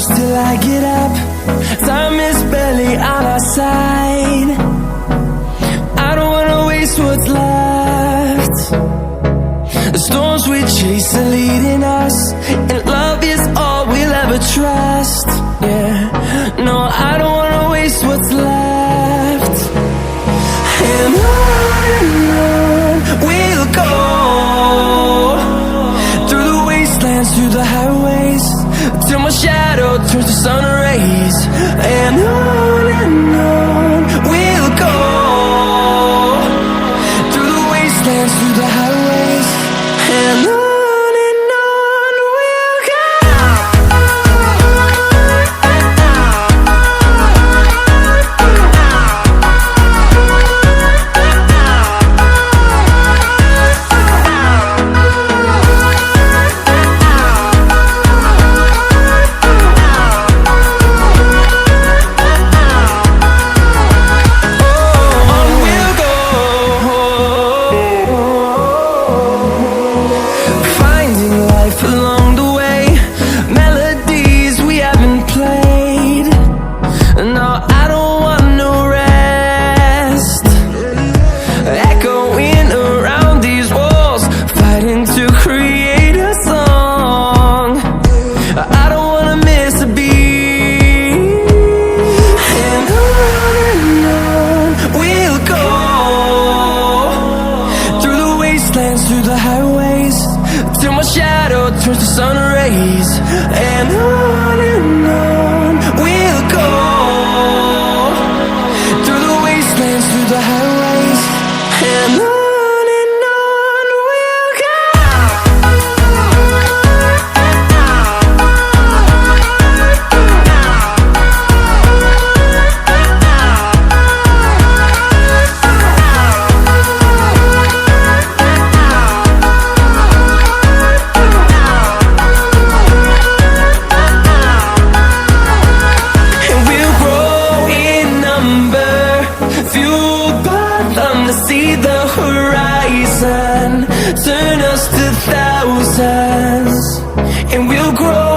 push till I get up. Time is barely on our side. I don't wanna waste what's left. The storms we chase are leading us, and love is all we'll ever trust. Yeah, no, I don't wanna waste what's left. And on we'll go, through the wastelands, through the highways, till my shadow turns to sun rays. And on we'll go, through the wastelands, through the highways, and on we'll go. Along the way, melodies we haven't played. No, I don't want no rest. Echoing around these walls, fighting to create a song. I don't wanna miss a beat. And on we'll go, through the wastelands, through the highways, till my shadow turns to sun rays. And on we'll go, through the wastelands, through the highways, and on we'll go. See the horizon turn us to thousands, and we'll grow